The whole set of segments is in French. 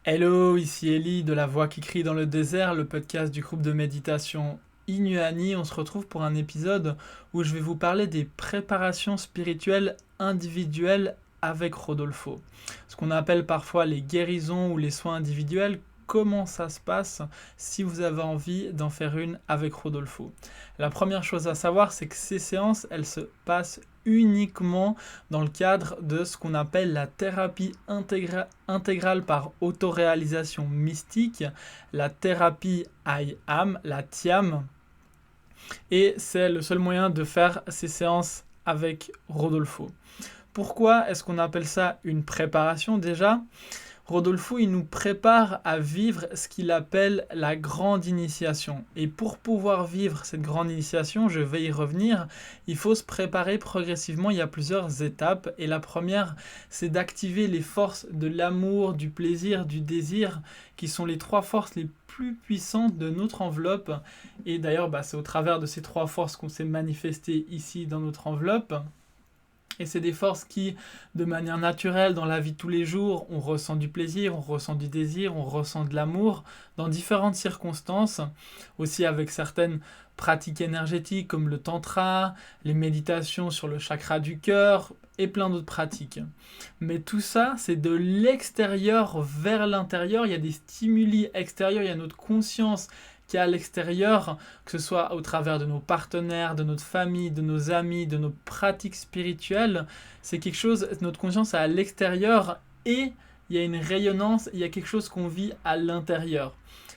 Hello, ici Ellie de La Voix qui crie dans le désert, le podcast du groupe de méditation Inuani. On se retrouve pour un épisode où je vais vous parler des préparations spirituelles individuelles avec Rodolfo. Ce qu'on appelle parfois les guérisons ou les soins individuels. Comment ça se passe si vous avez envie d'en faire une avec Rodolfo? La première chose à savoir, c'est que ces séances, elles se passent uniquement dans le cadre de ce qu'on appelle la thérapie intégrale par autoréalisation mystique, la thérapie I AM, la TIAM, et c'est le seul moyen de faire ces séances avec Rodolfo. Pourquoi est-ce qu'on appelle ça une préparation déjà? Rodolfo, il nous prépare à vivre ce qu'il appelle la grande initiation. Et pour pouvoir vivre cette grande initiation, je vais y revenir, il faut se préparer progressivement. Il y a plusieurs étapes. Et la première, c'est d'activer les forces de l'amour, du plaisir, du désir, qui sont les trois forces les plus puissantes de notre enveloppe. Et d'ailleurs, c'est au travers de ces trois forces qu'on s'est manifesté ici dans notre enveloppe. Et c'est des forces qui, de manière naturelle, dans la vie de tous les jours, on ressent du plaisir, on ressent du désir, on ressent de l'amour, dans différentes circonstances, aussi avec certaines pratiques énergétiques comme le tantra, les méditations sur le chakra du cœur et plein d'autres pratiques. Mais tout ça, c'est de l'extérieur vers l'intérieur, il y a des stimuli extérieurs, il y a notre conscience qui est à l'extérieur, que ce soit au travers de nos partenaires, de notre famille, de nos amis, de nos pratiques spirituelles. C'est quelque chose, notre conscience est à l'extérieur et il y a une rayonnance, il y a quelque chose qu'on vit à l'intérieur.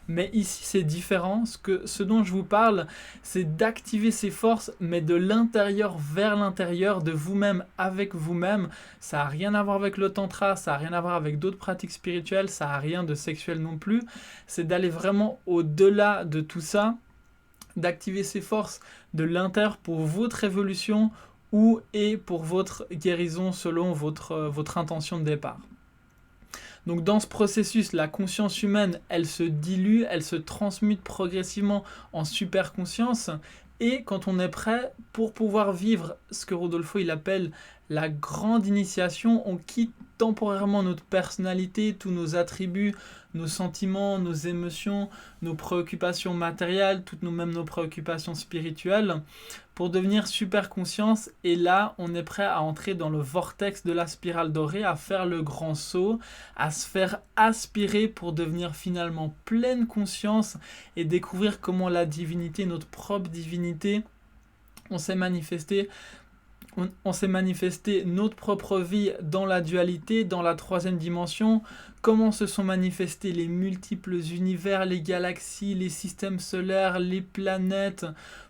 Mais ici, c'est différent. Ce dont je vous parle, c'est d'activer ces forces, mais de l'intérieur vers l'intérieur, de vous-même avec vous-même. Ça n'a rien à voir avec le tantra, ça n'a rien à voir avec d'autres pratiques spirituelles, ça n'a rien de sexuel non plus. C'est d'aller vraiment au-delà de tout ça, d'activer ces forces de l'intérieur pour votre évolution ou et pour votre guérison selon votre intention de départ. Donc dans ce processus, la conscience humaine, elle se dilue, elle se transmute progressivement en superconscience. Et quand on est prêt, pour pouvoir vivre ce que Rodolfo il appelle la grande initiation, on quitte temporairement notre personnalité, tous nos attributs, nos sentiments, nos émotions, nos préoccupations matérielles, même nos préoccupations spirituelles, pour devenir super conscience. Et là, on est prêt à entrer dans le vortex de la spirale dorée, à faire le grand saut, à se faire aspirer pour devenir finalement pleine conscience et découvrir comment la divinité, notre propre divinité, on s'est manifesté notre propre vie dans la dualité, dans la troisième dimension, comment se sont manifestés les multiples univers, les galaxies, les systèmes solaires, les planètes,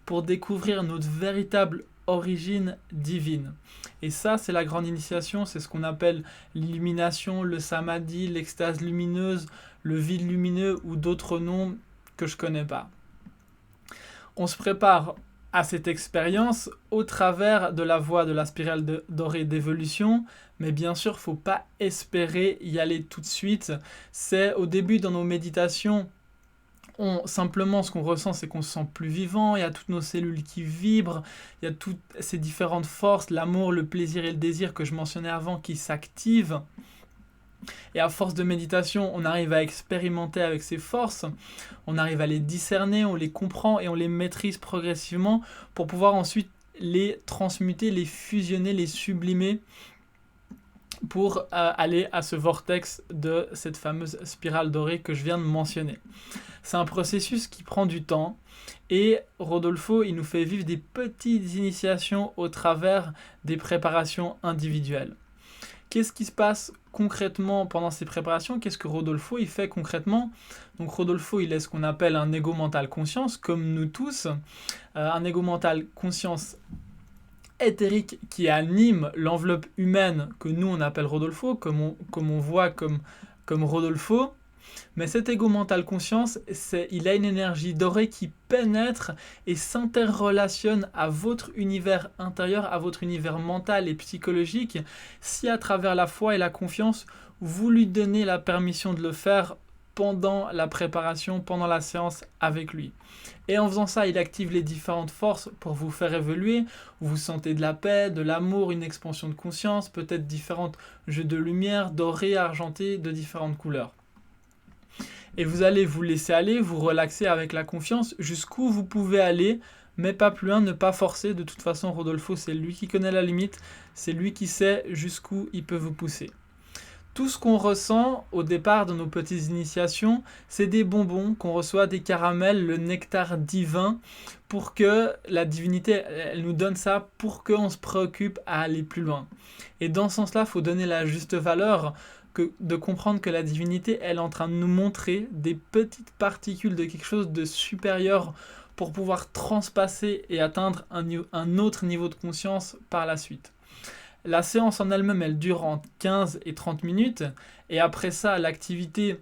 pour découvrir notre véritable origine divine. Et ça, c'est la grande initiation, c'est ce qu'on appelle l'illumination, le samadhi, l'extase lumineuse, le vide lumineux ou d'autres noms que je connais pas. On se prépare à cette expérience au travers de la voie de la spirale dorée d'évolution, mais bien sûr, il ne faut pas espérer y aller tout de suite. C'est au début dans nos méditations, simplement ce qu'on ressent, c'est qu'on se sent plus vivant, il y a toutes nos cellules qui vibrent, il y a toutes ces différentes forces, l'amour, le plaisir et le désir que je mentionnais avant qui s'activent. Et à force de méditation, on arrive à expérimenter avec ces forces, on arrive à les discerner, on les comprend et on les maîtrise progressivement pour pouvoir ensuite les transmuter, les fusionner, les sublimer pour aller à ce vortex de cette fameuse spirale dorée que je viens de mentionner. C'est un processus qui prend du temps et Rodolfo, il nous fait vivre des petites initiations au travers des préparations individuelles. Qu'est-ce qui se passe concrètement pendant ces préparations? Qu'est-ce que Rodolfo il fait concrètement? Donc Rodolfo il est ce qu'on appelle un ego mental conscience, comme nous tous, un ego mental conscience éthérique qui anime l'enveloppe humaine que nous on appelle Rodolfo, comme on voit comme Rodolfo. Mais cet ego mental conscience, il a une énergie dorée qui pénètre et s'interrelationne à votre univers intérieur, à votre univers mental et psychologique, si à travers la foi et la confiance, vous lui donnez la permission de le faire pendant la préparation, pendant la séance avec lui. Et en faisant ça, il active les différentes forces pour vous faire évoluer. Vous sentez de la paix, de l'amour, une expansion de conscience, peut-être différents jeux de lumière, dorés, argentés, de différentes couleurs. Et vous allez vous laisser aller, vous relaxer avec la confiance jusqu'où vous pouvez aller, mais pas plus loin, ne pas forcer. De toute façon, Rodolfo, c'est lui qui connaît la limite, c'est lui qui sait jusqu'où il peut vous pousser. Tout ce qu'on ressent au départ de nos petites initiations, c'est des bonbons qu'on reçoit, des caramels, le nectar divin, pour que la divinité, elle nous donne ça pour qu'on se préoccupe à aller plus loin. Et dans ce sens-là, il faut donner la juste valeur, de comprendre que la divinité, elle est en train de nous montrer des petites particules de quelque chose de supérieur pour pouvoir transpasser et atteindre un autre niveau de conscience par la suite. La séance en elle-même, elle dure entre 15 et 30 minutes. Et après ça, l'activité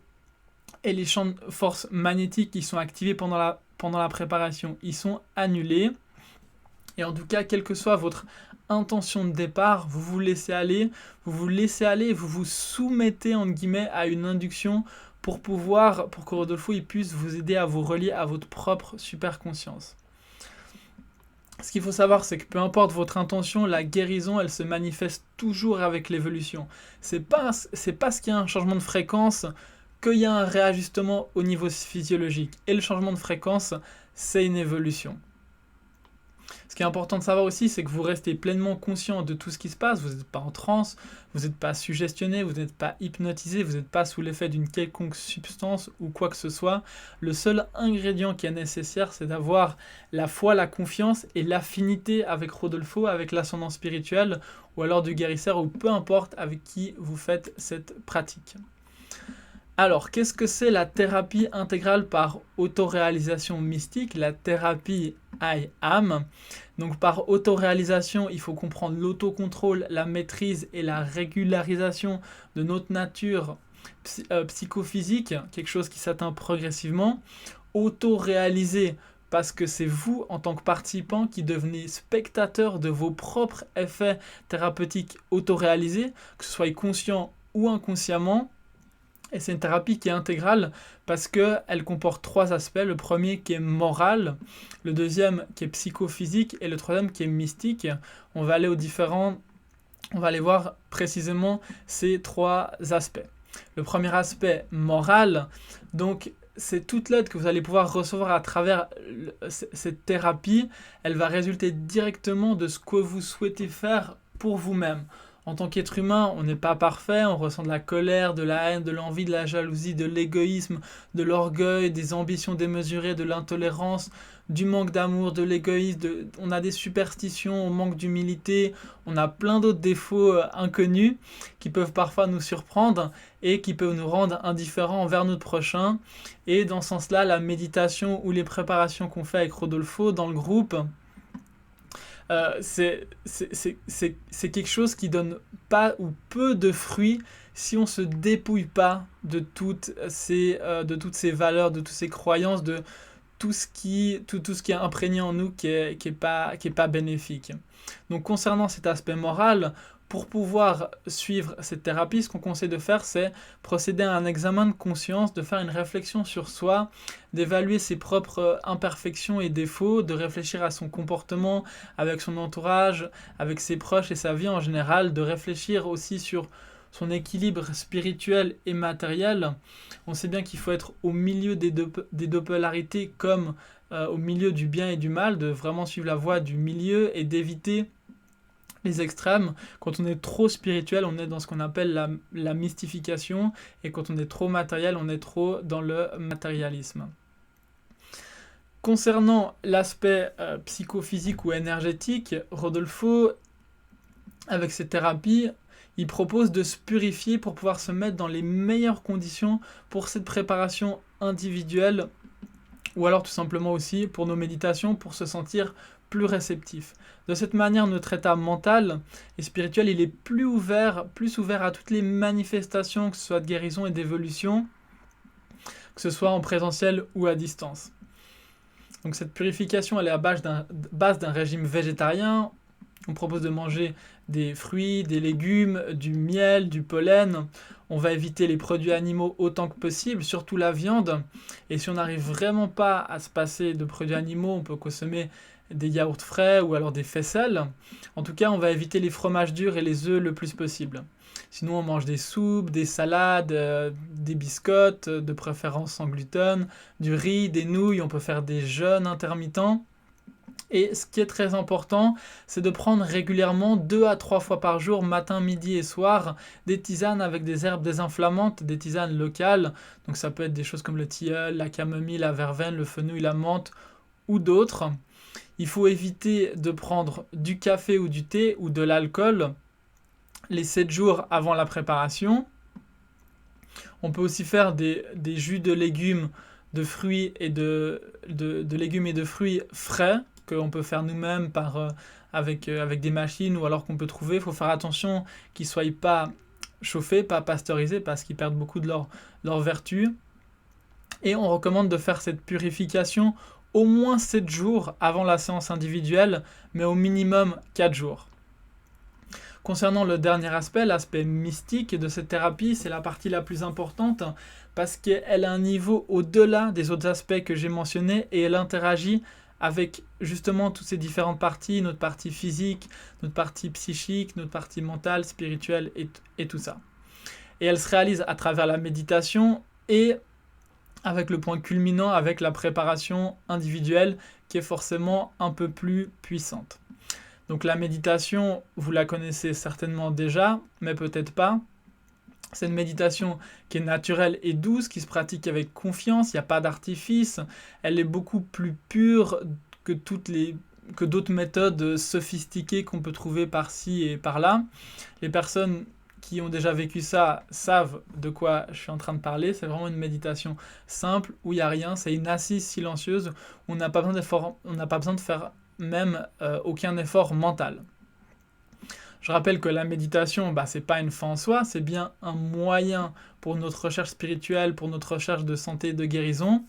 et les champs de force magnétiques qui sont activés pendant la préparation, ils sont annulés. Et en tout cas, quelle que soit votre intention de départ, vous vous laissez aller, vous vous soumettez entre guillemets à une induction pour que Rodolfo il puisse vous aider à vous relier à votre propre super conscience. Ce qu'il faut savoir, c'est que peu importe votre intention, la guérison, elle se manifeste toujours avec l'évolution. C'est pas parce qu'il y a un changement de fréquence qu'il y a un réajustement au niveau physiologique. Et le changement de fréquence, c'est une évolution. Ce qui est important de savoir aussi, c'est que vous restez pleinement conscient de tout ce qui se passe. Vous n'êtes pas en transe, vous n'êtes pas suggestionné, vous n'êtes pas hypnotisé, vous n'êtes pas sous l'effet d'une quelconque substance ou quoi que ce soit. Le seul ingrédient qui est nécessaire, c'est d'avoir la foi, la confiance et l'affinité avec Rodolfo, avec l'ascendant spirituel, ou alors du guérisseur, ou peu importe avec qui vous faites cette pratique. Alors, qu'est-ce que c'est la thérapie intégrale par autoréalisation mystique, la thérapie I Am? Donc, par autoréalisation, il faut comprendre l'autocontrôle, la maîtrise et la régularisation de notre nature psychophysique, quelque chose qui s'atteint progressivement. Autoréaliser, parce que c'est vous, en tant que participant, qui devenez spectateur de vos propres effets thérapeutiques autoréalisés, que ce soit conscient ou inconsciemment. Et c'est une thérapie qui est intégrale parce qu'elle comporte 3 aspects. Le premier qui est moral, le deuxième qui est psychophysique et le troisième qui est mystique. On va aller voir précisément ces 3 aspects. Le premier aspect moral, donc c'est toute l'aide que vous allez pouvoir recevoir à travers cette thérapie. Elle va résulter directement de ce que vous souhaitez faire pour vous-même. En tant qu'être humain, on n'est pas parfait, on ressent de la colère, de la haine, de l'envie, de la jalousie, de l'égoïsme, de l'orgueil, des ambitions démesurées, de l'intolérance, du manque d'amour, de l'égoïsme, on a des superstitions, on manque d'humilité, on a plein d'autres défauts inconnus qui peuvent parfois nous surprendre et qui peuvent nous rendre indifférents envers notre prochain. Et dans ce sens-là, la méditation ou les préparations qu'on fait avec Rodolfo dans le groupe, c'est quelque chose qui donne pas ou peu de fruits si on se dépouille pas de toutes ces valeurs, de toutes ces croyances, de tout ce qui est imprégné en nous qui est pas bénéfique. Donc concernant cet aspect moral, pour pouvoir suivre cette thérapie, ce qu'on conseille de faire, c'est procéder à un examen de conscience, de faire une réflexion sur soi, d'évaluer ses propres imperfections et défauts, de réfléchir à son comportement avec son entourage, avec ses proches et sa vie en général, de réfléchir aussi sur son équilibre spirituel et matériel. On sait bien qu'il faut être au milieu des deux polarités comme au milieu du bien et du mal, de vraiment suivre la voie du milieu et d'éviter les extrêmes. Quand on est trop spirituel, on est dans ce qu'on appelle la mystification, et quand on est trop matériel, on est trop dans le matérialisme. Concernant l'aspect psychophysique ou énergétique, Rodolfo, avec ses thérapies, il propose de se purifier pour pouvoir se mettre dans les meilleures conditions pour cette préparation individuelle, ou alors tout simplement aussi pour nos méditations, pour se sentir plus réceptif. De cette manière, notre état mental et spirituel, il est plus ouvert à toutes les manifestations, que ce soit de guérison et d'évolution, que ce soit en présentiel ou à distance. Donc cette purification, elle est à base d'un régime végétarien. On propose de manger des fruits, des légumes, du miel, du pollen. On va éviter les produits animaux autant que possible, surtout la viande. Et si on n'arrive vraiment pas à se passer de produits animaux, on peut consommer des yaourts frais ou alors des faisselles. En tout cas, on va éviter les fromages durs et les œufs le plus possible. Sinon, on mange des soupes, des salades, des biscottes, de préférence sans gluten, du riz, des nouilles, on peut faire des jeûnes intermittents. Et ce qui est très important, c'est de prendre régulièrement 2 à 3 fois par jour, matin, midi et soir, des tisanes avec des herbes désinflammantes, des tisanes locales. Donc ça peut être des choses comme le tilleul, la camomille, la verveine, le fenouil, la menthe ou d'autres. Il faut éviter de prendre du café ou du thé ou de l'alcool les 7 jours avant la préparation. On peut aussi faire des jus de légumes, de fruits et de légumes et de fruits frais qu'on peut faire nous-mêmes avec des machines ou alors qu'on peut trouver. Il faut faire attention qu'ils ne soient pas chauffés, pas pasteurisés parce qu'ils perdent beaucoup de leur vertu. Et on recommande de faire cette purification au moins 7 jours avant la séance individuelle, mais au minimum 4 jours. Concernant le dernier aspect, l'aspect mystique de cette thérapie, c'est la partie la plus importante parce qu'elle a un niveau au-delà des autres aspects que j'ai mentionnés et elle interagit avec justement toutes ces différentes parties, notre partie physique, notre partie psychique, notre partie mentale, spirituelle et tout ça. Et elle se réalise à travers la méditation et avec le point culminant, avec la préparation individuelle qui est forcément un peu plus puissante. Donc la méditation, vous la connaissez certainement déjà, mais peut-être pas. C'est une méditation qui est naturelle et douce, qui se pratique avec confiance, il n'y a pas d'artifice. Elle est beaucoup plus pure que d'autres méthodes sophistiquées qu'on peut trouver par-ci et par-là. Les personnes qui ont déjà vécu ça savent de quoi je suis en train de parler. C'est vraiment une méditation simple où il n'y a rien. C'est une assise silencieuse où on n'a pas besoin de faire même aucun effort mental. Je rappelle que la méditation, c'est pas une fin en soi, c'est bien un moyen pour notre recherche spirituelle, pour notre recherche de santé et de guérison.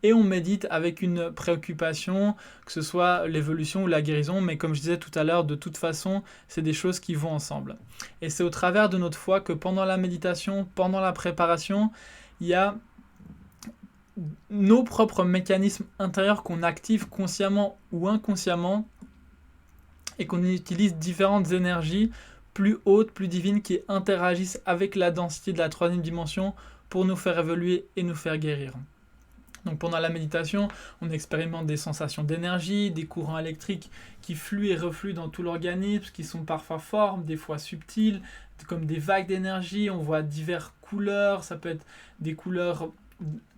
Et on médite avec une préoccupation, que ce soit l'évolution ou la guérison, mais comme je disais tout à l'heure, de toute façon, c'est des choses qui vont ensemble. Et c'est au travers de notre foi que pendant la méditation, pendant la préparation, il y a nos propres mécanismes intérieurs qu'on active consciemment ou inconsciemment et qu'on utilise différentes énergies plus hautes, plus divines qui interagissent avec la densité de la troisième dimension pour nous faire évoluer et nous faire guérir. Donc pendant la méditation, on expérimente des sensations d'énergie, des courants électriques qui fluent et refluent dans tout l'organisme, qui sont parfois forts, des fois subtils, comme des vagues d'énergie. On voit diverses couleurs, ça peut être des couleurs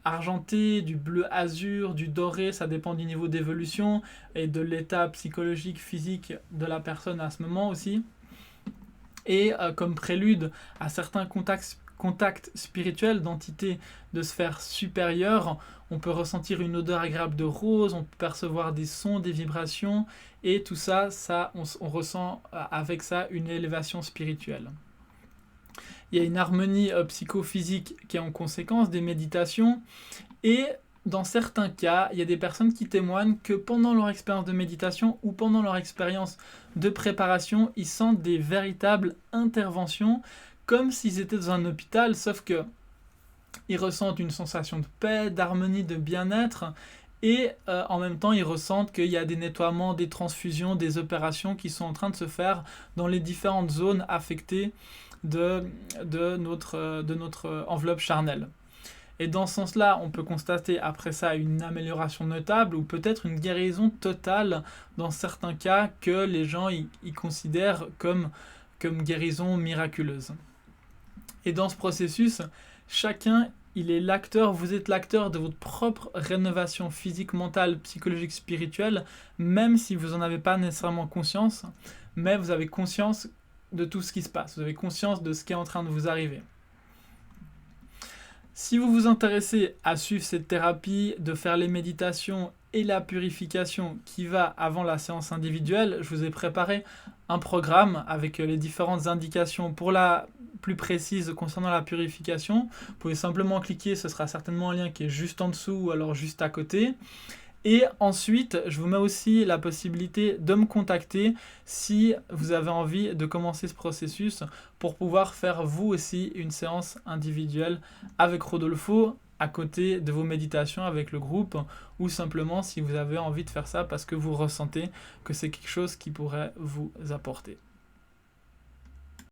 argenté, du bleu azur, du doré, ça dépend du niveau d'évolution et de l'état psychologique, physique de la personne à ce moment aussi. Et comme prélude à certains contacts spirituels d'entités de sphères supérieures, on peut ressentir une odeur agréable de rose, on peut percevoir des sons, des vibrations, et tout ça, on ressent avec ça une élévation spirituelle. Il y a une harmonie psychophysique qui est en conséquence des méditations. Et dans certains cas, il y a des personnes qui témoignent que pendant leur expérience de méditation ou pendant leur expérience de préparation, ils sentent des véritables interventions comme s'ils étaient dans un hôpital, sauf que ils ressentent une sensation de paix, d'harmonie, de bien-être. Et en même temps, ils ressentent qu'il y a des nettoiements, des transfusions, des opérations qui sont en train de se faire dans les différentes zones affectées de notre enveloppe charnelle. Et dans ce sens-là, on peut constater après ça une amélioration notable ou peut-être une guérison totale dans certains cas que les gens y considèrent comme guérison miraculeuse. Et dans ce processus, chacun, vous êtes l'acteur de votre propre rénovation physique, mentale, psychologique, spirituelle, même si vous n'en avez pas nécessairement conscience, mais vous avez conscience de tout ce qui se passe, vous avez conscience de ce qui est en train de vous arriver. Si vous vous intéressez à suivre cette thérapie, de faire les méditations et la purification qui va avant la séance individuelle, je vous ai préparé un programme avec les différentes indications pour la plus précise concernant la purification. Vous pouvez simplement cliquer, ce sera certainement un lien qui est juste en dessous ou alors juste à côté. Et ensuite, je vous mets aussi la possibilité de me contacter si vous avez envie de commencer ce processus pour pouvoir faire vous aussi une séance individuelle avec Rodolfo à côté de vos méditations avec le groupe ou simplement si vous avez envie de faire ça parce que vous ressentez que c'est quelque chose qui pourrait vous apporter.